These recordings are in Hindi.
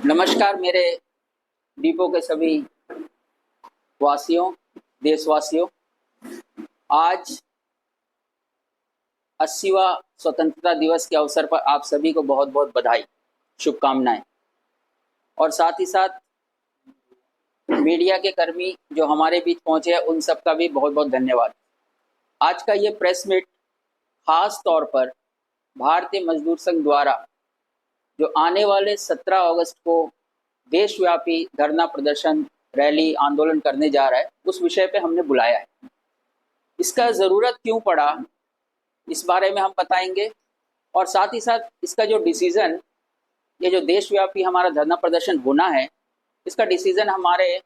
नमस्कार मेरे दीपो के सभी वासियों, देशवासियों। आज 80वां स्वतंत्रता दिवस के अवसर पर आप सभी को बहुत बहुत बधाई, शुभकामनाएं। और साथ ही साथ मीडिया के कर्मी जो हमारे बीच पहुंचे हैं उन सब का भी बहुत बहुत धन्यवाद। आज का ये प्रेस मीट खास तौर पर भारतीय मजदूर संघ द्वारा जो आने वाले 17 अगस्त को देशव्यापी धरना प्रदर्शन, रैली, आंदोलन करने जा रहा है, उस विषय पे हमने बुलाया है। इसका ज़रूरत क्यों पड़ा, इस बारे में हम बताएंगे। और साथ ही साथ इसका जो डिसीज़न, ये जो देशव्यापी हमारा धरना प्रदर्शन होना है, इसका डिसीज़न हमारे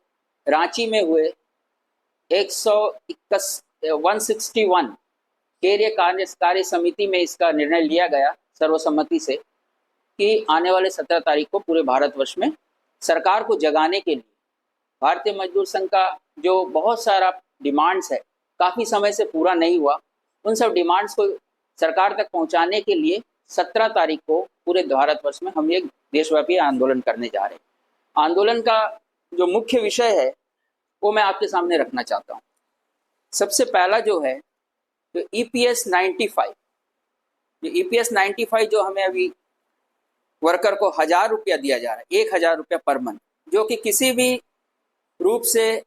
रांची में हुए 161 केंद्रीय कार्य समिति में इसका निर्णय लिया गया सर्वसम्मति से कि आने वाले 17 तारीख को पूरे भारतवर्ष में सरकार को जगाने के लिए भारतीय मजदूर संघ का जो बहुत सारा डिमांड्स है, काफ़ी समय से पूरा नहीं हुआ, उन सब डिमांड्स को सरकार तक पहुंचाने के लिए 17 तारीख को पूरे भारतवर्ष में हम एक देशव्यापी आंदोलन करने जा रहे हैं। आंदोलन का जो मुख्य विषय है वो मैं आपके सामने रखना चाहता हूँ। सबसे पहला जो है तो EPS 95, जो EPS 95 जो हमें अभी वर्कर को 1000 रुपया दिया जा रहा है, 1000 रुपया पर मंथ, जो कि किसी भी रूप से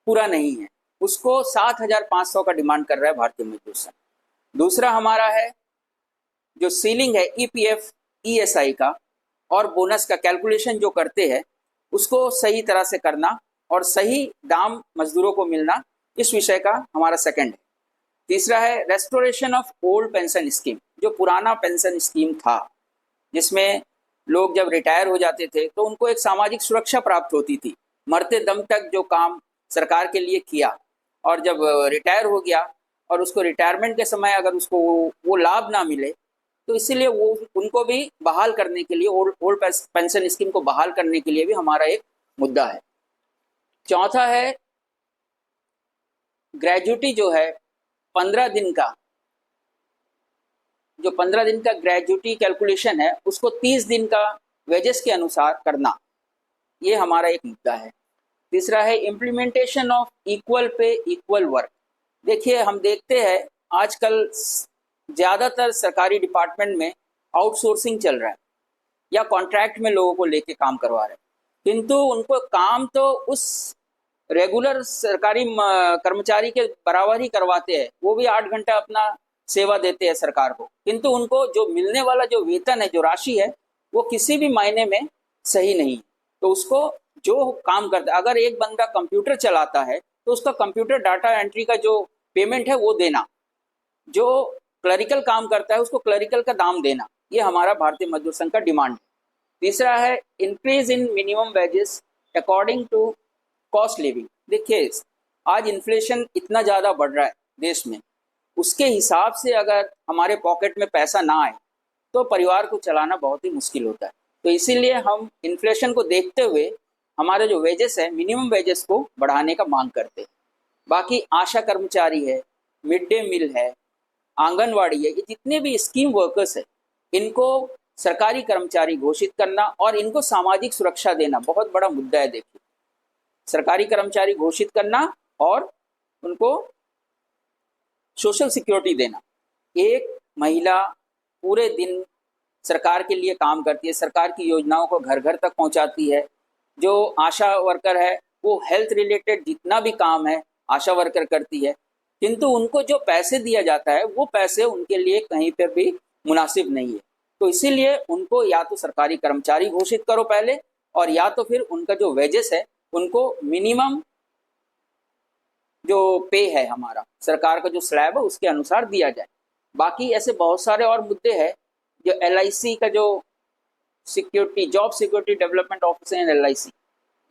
पूरा नहीं है, उसको 7500 का डिमांड कर रहा है भारतीय मजदूर संघ। दूसरा हमारा है जो सीलिंग है EPF ESI का और बोनस का कैलकुलेशन जो करते हैं उसको सही तरह से करना और सही दाम मजदूरों को मिलना, इस विषय का हमारा सेकंड है। तीसरा है restoration of old pension scheme, जो पुराना पेंशन स्कीम था जिसमें लोग जब रिटायर हो जाते थे तो उनको एक सामाजिक सुरक्षा प्राप्त होती थी, मरते दम तक जो काम सरकार के लिए किया, और जब रिटायर हो गया और उसको रिटायरमेंट के समय अगर उसको वो लाभ ना मिले तो इसीलिए वो उनको भी बहाल करने के लिए, ओल्ड पेंशन स्कीम को बहाल करने के लिए भी हमारा एक मुद्दा है। चौथा है ग्रेजुटी जो है 15 दिन का, जो 15 दिन का ग्रेजुटी कैलकुलेशन है उसको 30 दिन का वेजेस के अनुसार करना, ये हमारा एक मुद्दा है। तीसरा है implementation of equal pay equal work. देखिए, हम देखते हैं आजकल ज़्यादातर सरकारी डिपार्टमेंट में आउटसोर्सिंग चल रहा है या कॉन्ट्रैक्ट में लोगों को लेके काम करवा रहे हैं, किंतु उनको काम तो उस रेगुलर सरकारी कर्मचारी के बराबर ही करवाते हैं, वो भी 8 घंटा अपना सेवा देते हैं सरकार को, किंतु उनको जो मिलने वाला जो वेतन है, जो राशि है, वो किसी भी मायने में सही नहीं। तो उसको जो काम करता है, अगर एक बंदा कंप्यूटर चलाता है तो उसका कंप्यूटर डाटा एंट्री का जो पेमेंट है वो देना, जो क्लरिकल काम करता है उसको क्लरिकल का दाम देना, ये हमारा भारतीय मजदूर संघ का डिमांड है। तीसरा है increase in minimum wages according to cost living. देखिए, आज इन्फ्लेशन इतना ज़्यादा बढ़ रहा है देश में, उसके हिसाब से अगर हमारे पॉकेट में पैसा ना आए तो परिवार को चलाना बहुत ही मुश्किल होता है। तो इसीलिए हम इन्फ्लेशन को देखते हुए हमारे जो वेजेस है, मिनिमम वेजेस को बढ़ाने का मांग करते हैं। बाकी आशा कर्मचारी है, मिड डे मील है, आंगनवाड़ी है, ये जितने भी स्कीम वर्कर्स है, इनको सरकारी कर्मचारी घोषित करना और इनको सामाजिक सुरक्षा देना बहुत बड़ा मुद्दा है। देखिए, सरकारी कर्मचारी घोषित करना और उनको सोशल सिक्योरिटी देना। एक महिला पूरे दिन सरकार के लिए काम करती है, सरकार की योजनाओं को घर घर तक पहुंचाती है। जो आशा वर्कर है वो हेल्थ रिलेटेड जितना भी काम है आशा वर्कर करती है, किंतु उनको जो पैसे दिया जाता है वो पैसे उनके लिए कहीं पर भी मुनासिब नहीं है। तो इसीलिए उनको या तो सरकारी कर्मचारी घोषित करो पहले, और या तो फिर उनका जो वेजेस है उनको मिनिमम जो पे है हमारा सरकार का जो स्लैब है उसके अनुसार दिया जाए। बाकी ऐसे बहुत सारे और मुद्दे हैं, जो LIC का जो security, job security development office है LIC,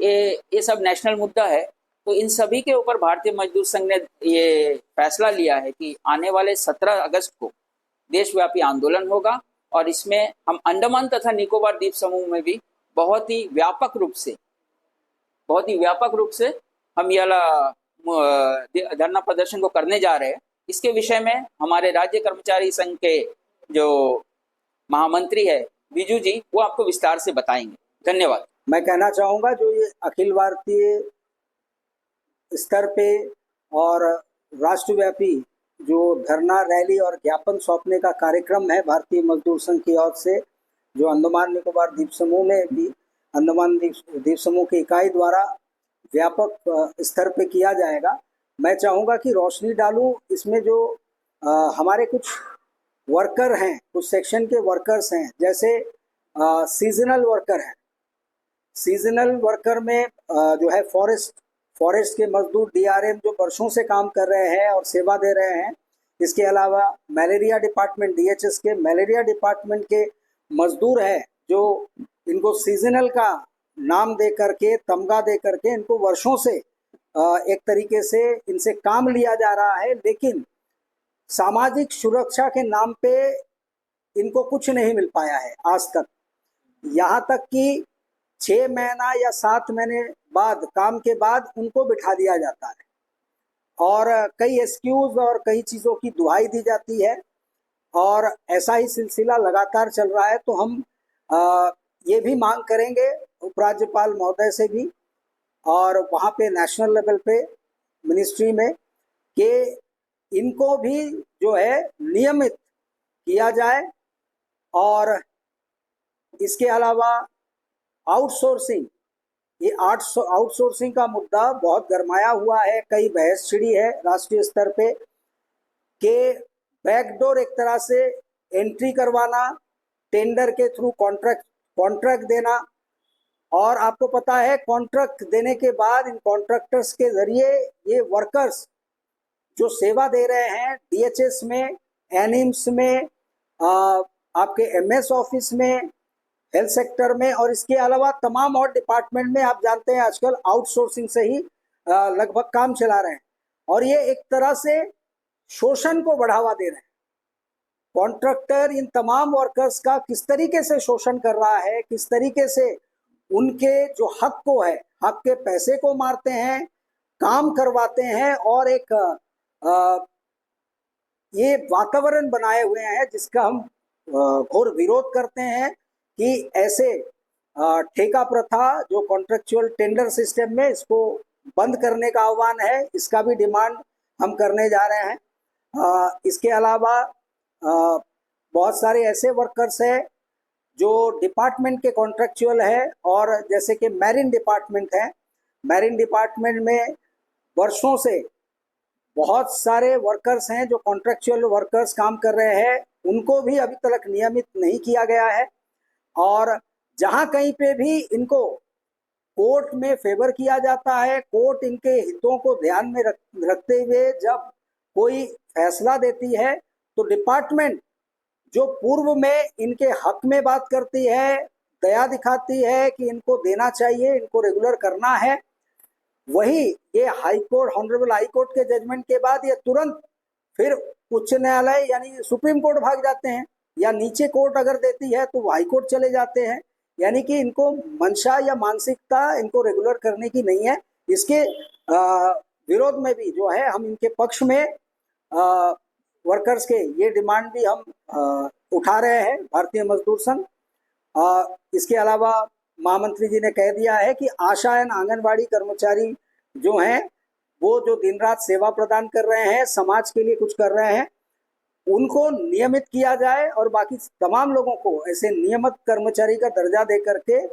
ये सब नेशनल मुद्दा है। तो इन सभी के ऊपर भारतीय मजदूर संघ ने ये फैसला लिया है कि आने वाले 17 अगस्त को देशव्यापी आंदोलन होगा, और इसमें हम अंडमान तथा निकोबार द्वीप समूह में भी बहुत ही व्यापक रूप से हम यह धरना प्रदर्शन को करने जा रहे हैं। इसके विषय में हमारे राज्य कर्मचारी संघ के जो महामंत्री है बीजू जी वो आपको विस्तार से बताएंगे। धन्यवाद। मैं कहना चाहूँगा जो ये अखिल भारतीय स्तर पे और राष्ट्रव्यापी जो धरना रैली और ज्ञापन सौंपने का कार्यक्रम है भारतीय मजदूर संघ की ओर से, जो अंडमान निकोबार द्वीप समूह में भी अंडमान द्वीप समूह की इकाई द्वारा व्यापक स्तर पे किया जाएगा, मैं चाहूँगा कि रोशनी डालूं इसमें। जो हमारे कुछ वर्कर हैं, कुछ सेक्शन के वर्कर्स हैं, जैसे सीजनल वर्कर हैं। सीजनल वर्कर में जो है फॉरेस्ट के मजदूर डीआरएम जो वर्षों से काम कर रहे हैं और सेवा दे रहे हैं। इसके अलावा मलेरिया डिपार्टमेंट डीएचएस के मलेरिया डिपार्टमेंट के मजदूर हैं, जो इनको सीजनल का नाम दे करके, तमगा दे करके इनको वर्षों से एक तरीके से इनसे काम लिया जा रहा है, लेकिन सामाजिक सुरक्षा के नाम पे इनको कुछ नहीं मिल पाया है आज तक। यहाँ तक कि 6 महीना या 7 महीने बाद काम के बाद उनको बिठा दिया जाता है और कई एक्सक्यूज और कई चीज़ों की दुहाई दी जाती है, और ऐसा ही सिलसिला लगातार चल रहा है। तो हम ये भी मांग करेंगे उपराज्यपाल महोदय से भी और वहाँ पे नेशनल लेवल पे मिनिस्ट्री में कि इनको भी जो है नियमित किया जाए। और इसके अलावा आउटसोर्सिंग, ये आउटसोर्सिंग का मुद्दा बहुत गरमाया हुआ है, कई बहस छिड़ी है राष्ट्रीय स्तर पे कि बैकडोर एक तरह से एंट्री करवाना, टेंडर के थ्रू कॉन्ट्रैक्ट देना, और आपको पता है कॉन्ट्रैक्ट देने के बाद इन कॉन्ट्रैक्टर्स के जरिए ये वर्कर्स जो सेवा दे रहे हैं डीएचएस में, एनिम्स में, आपके एमएस ऑफिस में, हेल्थ सेक्टर में, और इसके अलावा तमाम और डिपार्टमेंट में आप जानते हैं आजकल आउटसोर्सिंग से ही लगभग काम चला रहे हैं, और ये एक तरह से शोषण को बढ़ावा दे रहे हैं। कॉन्ट्रैक्टर इन तमाम वर्कर्स का किस तरीके से शोषण कर रहा है, किस तरीके से उनके जो हक को है, हक के पैसे को मारते हैं, काम करवाते हैं, और एक ये वातावरण बनाए हुए हैं जिसका हम घोर विरोध करते हैं कि ऐसे ठेका प्रथा जो कॉन्ट्रेक्चुअल टेंडर सिस्टम में, इसको बंद करने का आह्वान है। इसका भी डिमांड हम करने जा रहे हैं। इसके अलावा बहुत सारे ऐसे वर्कर्स हैं जो डिपार्टमेंट के कॉन्ट्रेक्चुअल है, और जैसे कि मैरीन डिपार्टमेंट है, मैरीन डिपार्टमेंट में वर्षों से बहुत सारे वर्कर्स हैं जो कॉन्ट्रेक्चुअल वर्कर्स काम कर रहे हैं, उनको भी अभी तक नियमित नहीं किया गया है। और जहां कहीं पे भी इनको कोर्ट में फेवर किया जाता है, कोर्ट इनके हितों को ध्यान में रखते हुए जब कोई फैसला देती है, तो डिपार्टमेंट जो पूर्व में इनके हक में बात करती है, दया दिखाती है कि इनको देना चाहिए, इनको रेगुलर करना है, वही ये high court, honourable high court के जजमेंट के बाद ये तुरंत फिर उच्च न्यायालय यानी सुप्रीम कोर्ट भाग जाते हैं, या नीचे कोर्ट अगर देती है तो हाई कोर्ट चले जाते हैं। यानी कि इनको मंशा या मानसिकता इनको रेगुलर करने की नहीं है। इसके विरोध में भी जो है हम इनके पक्ष में वर्कर्स के ये डिमांड भी हम उठा रहे हैं भारतीय मजदूर संघ। इसके अलावा महामंत्री जी ने कह दिया है कि आशा एवं आंगनबाड़ी कर्मचारी जो हैं, वो जो दिन रात सेवा प्रदान कर रहे हैं, समाज के लिए कुछ कर रहे हैं, उनको नियमित किया जाए, और बाकी तमाम लोगों को ऐसे नियमित कर्मचारी का दर्जा दे करके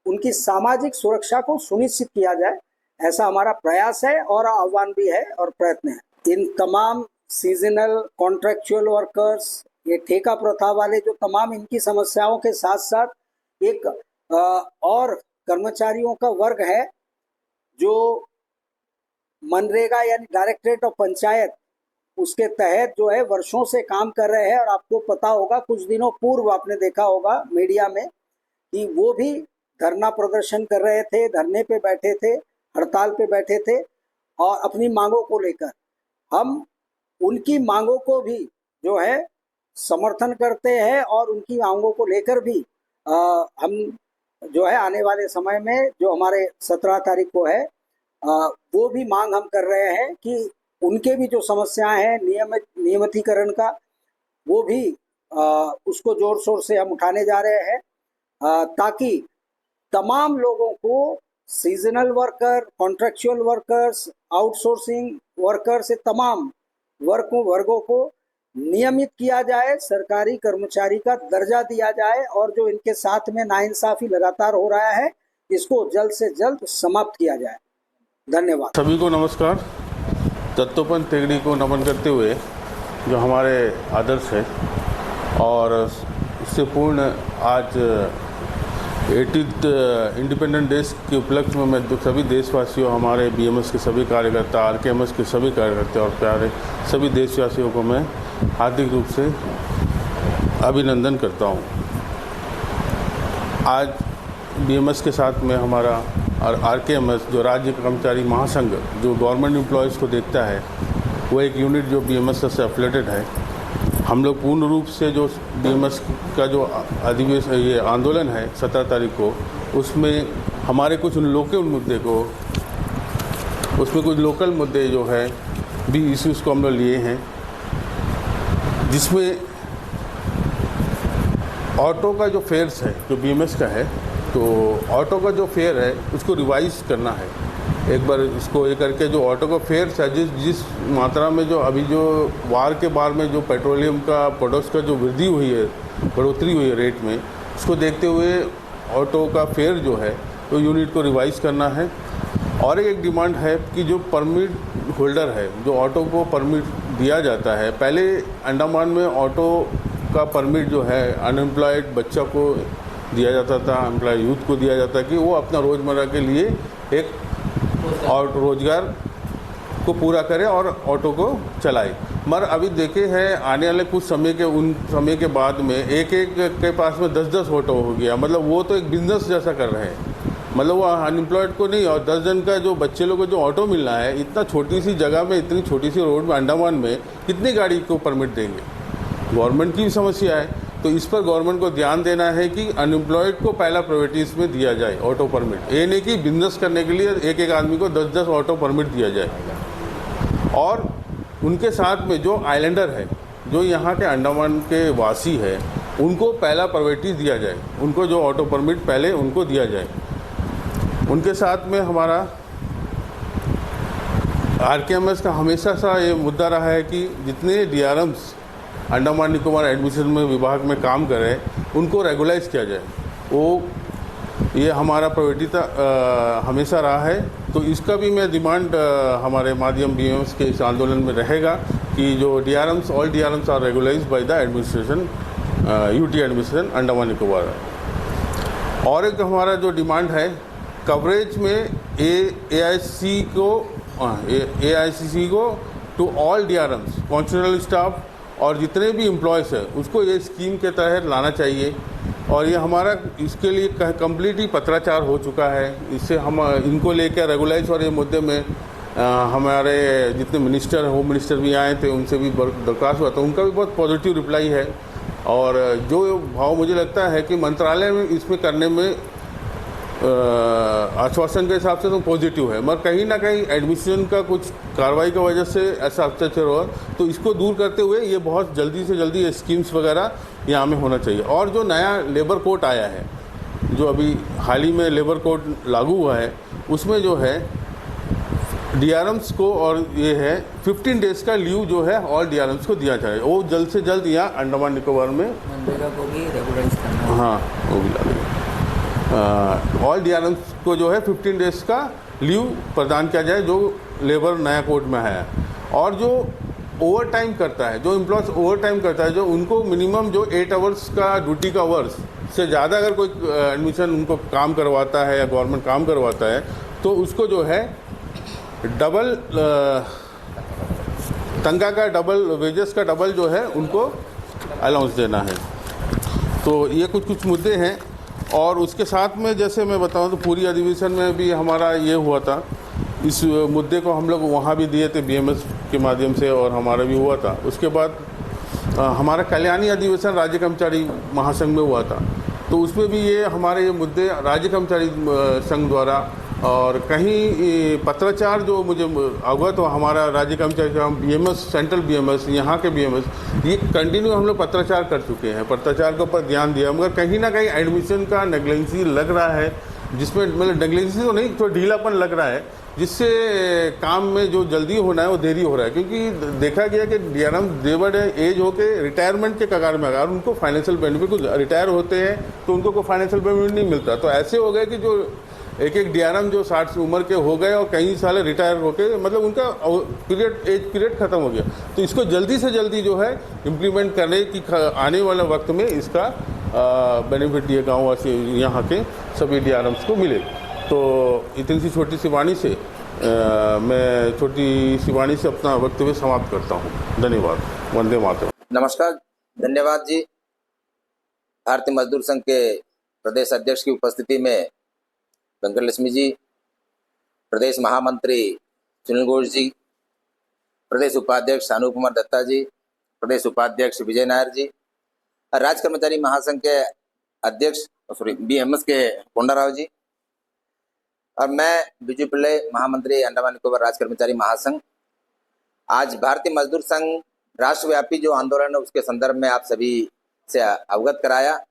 उनकी सामाजिक सुरक्षा को सुनिश्चित किया जाए। ऐसा हमारा प्रयास है और आह्वान भी है और प्रयत्न है। इन तमाम सीजनल कॉन्ट्रेक्चुअल वर्कर्स, ये ठेका प्रथा वाले जो तमाम इनकी समस्याओं के साथ साथ एक और कर्मचारियों का वर्ग है जो मनरेगा यानी डायरेक्टरेट ऑफ पंचायत, उसके तहत जो है वर्षों से काम कर रहे हैं। और आपको पता होगा कुछ दिनों पूर्व आपने देखा होगा मीडिया में कि वो भी धरना प्रदर्शन कर रहे थे, धरने पे बैठे थे, हड़ताल पे बैठे थे, और अपनी मांगों को लेकर हम उनकी मांगों को भी जो है समर्थन करते हैं, और उनकी मांगों को लेकर भी हम जो है आने वाले समय में जो हमारे 17 तारीख को है वो भी मांग हम कर रहे हैं कि उनके भी जो समस्याएं हैं नियमितीकरण का, वो भी उसको जोर शोर से हम उठाने जा रहे हैं, ताकि तमाम लोगों को, seasonal worker, contractual workers, outsourcing workers, से तमाम वर्गों को नियमित किया जाए, सरकारी कर्मचारी का दर्जा दिया जाए, और जो इनके साथ में नाइंसाफी लगातार हो रहा है इसको जल्द से जल्द समाप्त किया जाए। धन्यवाद। सभी को नमस्कार। दत्तोपंत तेगड़ी को नमन करते हुए, जो हमारे आदर्श है, और इससे पूर्ण आज 80th इंडिपेंडेंट डेज के उपलक्ष्य में मैं सभी देशवासियों, हमारे बीएमएस के सभी कार्यकर्ता, आरकेएमएस के सभी कार्यकर्ता और प्यारे सभी देशवासियों को मैं हार्दिक रूप से अभिनंदन करता हूं। आज बीएमएस के साथ में हमारा और आरकेएमएस, जो राज्य कर्मचारी महासंघ, जो गवर्नमेंट एम्प्लॉयज़ को देखता है, वो एक यूनिट जो बीएमएस से एफिलेटेड है। हम लोग पूर्ण रूप से जो बीएमएस का जो अधिवेशन, ये आंदोलन है 17 तारीख को, उसमें हमारे कुछ लोकल मुद्दे को, उसमें कुछ लोकल मुद्दे जो है भी इश्यूज़ को हम लोग लिए हैं, जिसमें ऑटो का जो फेयर्स है, जो बीएमएस का है, तो ऑटो का जो फेयर है उसको रिवाइज करना है। एक बार इसको ये करके जो ऑटो का फेयर्स है, जिस मात्रा में जो अभी जो वार के बाद में जो पेट्रोलियम का प्रोडक्ट्स का जो वृद्धि हुई है, बढ़ोतरी हुई है रेट में, उसको देखते हुए ऑटो का फेयर जो है तो यूनिट को रिवाइज करना है। और एक डिमांड है कि जो परमिट होल्डर है, जो ऑटो को परमिट दिया जाता है, पहले अंडमान में ऑटो का परमिट जो है अनएम्प्लॉयड बच्चा को दिया जाता था, एम्प्लॉय यूथ को दिया जाता है कि वो अपना रोज़मर्रा के लिए एक और रोज़गार को पूरा करे और ऑटो को चलाए। मगर अभी देखे हैं आने वाले कुछ समय के बाद में एक के पास में 10-10 ऑटो हो गया। मतलब वो तो एक बिजनेस जैसा कर रहे हैं। मतलब वो अनएम्प्लॉयड को नहीं, और 10 जन का जो बच्चे लोगों को जो ऑटो मिल रहा है, इतना छोटी सी जगह में, इतनी छोटी सी रोड में, अंडमान में कितनी गाड़ी को परमिट देंगे? गवर्नमेंट की भी समस्या है। तो इस पर गवर्नमेंट को ध्यान देना है कि अनएम्प्लॉयड को पहला प्रायोरिटीज़ में दिया जाए ऑटो परमिट। ये नहीं कि बिजनेस करने के लिए एक आदमी को 10-10 ऑटो परमिट दिया जाए। और उनके साथ में जो आइलैंडर है, जो यहाँ के अंडमान के वासी है, उनको पहला प्रायोरिटी दिया जाए। उनको जो ऑटो परमिट पहले उनको दिया जाए। उनके साथ में हमारा आरकेएमएस का हमेशा सा ये मुद्दा रहा है कि जितने डीआरएम्स अंडमान निकोबार एडमिशन में विभाग में काम कर रहे हैं, उनको रेगुलाइज किया जाए। वो ये हमारा प्रायोरिटी हमेशा रहा है। तो इसका भी मैं डिमांड हमारे माध्यम बीएमएस के इस आंदोलन में रहेगा कि जो DRMs, all DRMs are regularized by the administration, UT administration Andaman Nicobar. और एक हमारा जो डिमांड है, कवरेज में एआईसीसी को टू ऑल डीआरएम्स, कॉन्स्टिट्यूशनल स्टाफ और जितने भी एम्प्लॉयज़ हैं, उसको ये स्कीम के तहत लाना चाहिए। और ये हमारा इसके लिए कम्प्लीटली पत्राचार हो चुका है। इससे हम इनको लेकर रेगुलाइज और ये मुद्दे में हमारे जितने मिनिस्टर, होम मिनिस्टर भी आए थे, उनसे भी दरख्वास्त हुआ था, उनका भी बहुत पॉजिटिव रिप्लाई है। और जो भाव मुझे लगता है कि मंत्रालय में इसमें करने में आश्वासन के हिसाब से तो पॉजिटिव है, मगर कहीं ना कहीं एडमिशन का कुछ कार्रवाई की वजह से ऐसा हस्ताक्षर हुआ। तो इसको दूर करते हुए ये बहुत जल्दी से जल्दी स्कीम्स वगैरह यहाँ में होना चाहिए। और जो नया लेबर कोड आया है, जो अभी हाल ही में लेबर कोड लागू हुआ है, उसमें जो है डीआरएम्स को, और ये है 15 डेज़ का लीव जो है ऑल डीआरएम्स को दिया जाए। वो जल्द से जल्द यहाँ अंडमान निकोबार में मनरेगा को भी रेगुलाइज करना। हाँ, वो भी लागू। ऑल डीआरएम्स को जो है 15 डेज़ का लीव प्रदान किया जाए, जो लेबर नया कोड में है। और जो ओवर टाइम करता है, जो एम्प्लॉयज़ ओवर टाइम करता है, जो उनको मिनिमम जो 8 आवर्स का ड्यूटी का आवर्स से ज़्यादा अगर कोई एडमिशन उनको काम करवाता है या गवर्नमेंट काम करवाता है, तो उसको जो है डबल तनख्वाह का डबल, वेजेस का डबल जो है उनको अलाउंस देना है। तो ये कुछ मुद्दे हैं। और उसके साथ में जैसे मैं बताऊं तो पूरी अधिवेशन में भी हमारा ये हुआ था, इस मुद्दे को हम लोग वहाँ भी दिए थे बीएमएस के माध्यम से, और हमारा भी हुआ था। उसके बाद हमारा कल्याणी अधिवेशन राज्य कर्मचारी महासंघ में हुआ था, तो उसमें भी ये हमारे ये मुद्दे राज्य कर्मचारी संघ द्वारा और कहीं पत्राचार जो मुझे अवगत हो, हमारा राज्य कर्मचारी हम बीएमएस, सेंट्रल बीएमएस, यहाँ के बीएमएस, ये कंटिन्यू हम लोग पत्राचार कर चुके हैं, पत्राचार के ऊपर ध्यान दिया, मगर कहीं ना कहीं एडमिशन का नेग्लेंसी लग रहा है, जिसमें मतलब नेग्लेंसी तो नहीं, थोड़ा ढीलापन लग रहा है, जिससे काम में जो जल्दी होना है वो देरी हो रहा है। क्योंकि देखा गया कि डीआरएम देवड़ एज होके रिटायरमेंट के कगार में, अगर उनको फाइनेंशियल बेनिफिट, कुछ रिटायर होते हैं तो उनको कोई फाइनेंशियल बेनिफिट नहीं मिलता, तो ऐसे हो गए कि जो एक डीआरएम जो 60 उम्र के हो गए और कई साल रिटायर होके, मतलब उनका एज पीरियड खत्म हो गया। तो इसको जल्दी से जल्दी जो है इम्प्लीमेंट करने की आने वाले वक्त में इसका बेनिफिट ये गाँववासी यहाँ के सभी डीआरएम्स को मिले। तो इतनी सी छोटी सी वाणी से मैं छोटी सी वाणी से अपना वक्तव्य समाप्त करता हूँ। धन्यवाद। वंदे मातरम। नमस्कार, धन्यवाद जी। भारतीय मजदूर संघ के प्रदेश अध्यक्ष की उपस्थिति में वेंकट लक्ष्मी जी, प्रदेश महामंत्री सुनील घोष जी, प्रदेश उपाध्यक्ष अनूप कुमार दत्ता जी, प्रदेश उपाध्यक्ष विजय नायर जी, राज्य कर्मचारी महासंघ के अध्यक्ष बीएमएस के कोंडाराव जी, और मैं बिजू पिल्ले, महामंत्री अंडमान निकोबार राज्य कर्मचारी महासंघ। आज भारतीय मजदूर संघ राष्ट्रव्यापी जो आंदोलन है उसके संदर्भ में आप सभी से अवगत कराया।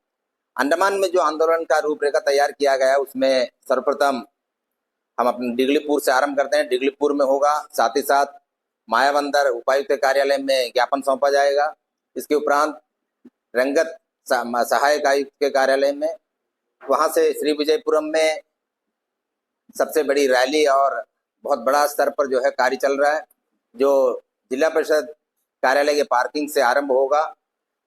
अंडमान में जो आंदोलन का रूपरेखा तैयार किया गया उसमें सर्वप्रथम हम अपने डिगलीपुर से आरंभ करते हैं। डिगलीपुर में होगा, साथ ही साथ मायाबंदर उपायुक्त कार्यालय में ज्ञापन सौंपा जाएगा। इसके उपरांत रंगत सहायक आयुक्त के कार्यालय में, वहां से श्री विजयपुरम में सबसे बड़ी रैली और बहुत बड़ा स्तर पर जो है कार्य चल रहा है, जो जिला परिषद कार्यालय के पार्किंग से आरंभ होगा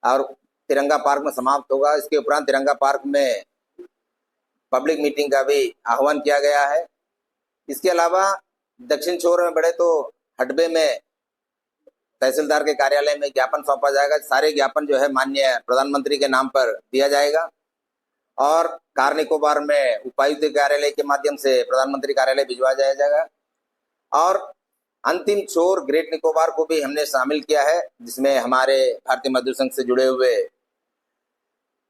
और तिरंगा पार्क में समाप्त होगा। इसके उपरांत तिरंगा पार्क में पब्लिक मीटिंग का भी आह्वान किया गया है। इसके अलावा दक्षिण छोर में बढ़े तो हडबे में तहसीलदार के कार्यालय में ज्ञापन सौंपा जाएगा। सारे ज्ञापन जो है माननीय प्रधानमंत्री के नाम पर दिया जाएगा और कार निकोबार में उपायुक्त कार्यालय के माध्यम से प्रधानमंत्री कार्यालय भिजवाया जाएगा। और अंतिम छोर ग्रेट निकोबार को भी हमने शामिल किया है, जिसमें हमारे भारतीय मजदूर संघ से जुड़े हुए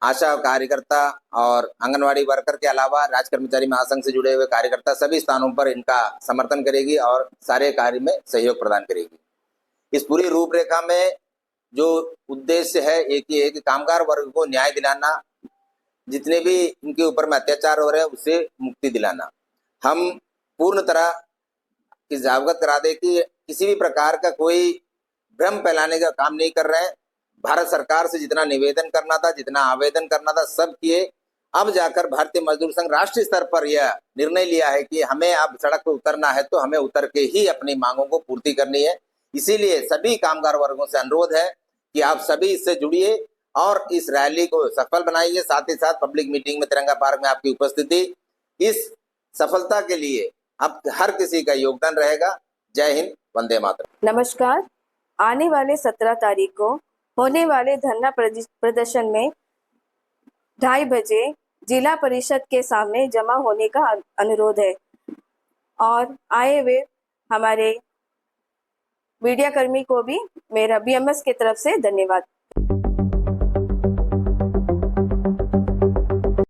आशा कार्यकर्ता और आंगनवाड़ी वर्कर के अलावा राज्य कर्मचारी महासंघ से जुड़े हुए कार्यकर्ता सभी स्थानों पर इनका समर्थन करेगी और सारे कार्य में सहयोग प्रदान करेगी। इस पूरी रूपरेखा में जो उद्देश्य है एक ही है कि कामगार वर्ग को न्याय दिलाना, जितने भी इनके ऊपर में अत्याचार हो रहे हैं उससे मुक्ति दिलाना। हम पूर्ण तरह इस अवगत करा दे कि किसी भी प्रकार का कोई भ्रम फैलाने का काम नहीं कर रहे हैं। भारत सरकार से जितना निवेदन करना था, जितना आवेदन करना था, सब किए। अब जाकर भारतीय मजदूर संघ राष्ट्रीय स्तर पर यह निर्णय लिया है कि हमें अब सड़क पर उतरना है तो हमें उतर के ही अपनी मांगों को पूर्ति करनी है। इसीलिए सभी कामगार वर्गों से अनुरोध है कि आप सभी इससे जुड़िए और इस रैली को सफल बनाइए। साथ ही साथ पब्लिक मीटिंग में तिरंगा पार्क में आपकी उपस्थिति, इस सफलता के लिए अब हर किसी का योगदान रहेगा। जय हिंद, वंदे मातरम। नमस्कार। आने वाले 17 तारीख को होने वाले धरना प्रदर्शन में 2:30 बजे जिला परिषद के सामने जमा होने का अनुरोध है और आए हुए हमारे मीडिया कर्मी को भी मेरा बीएमएस की तरफ से धन्यवाद।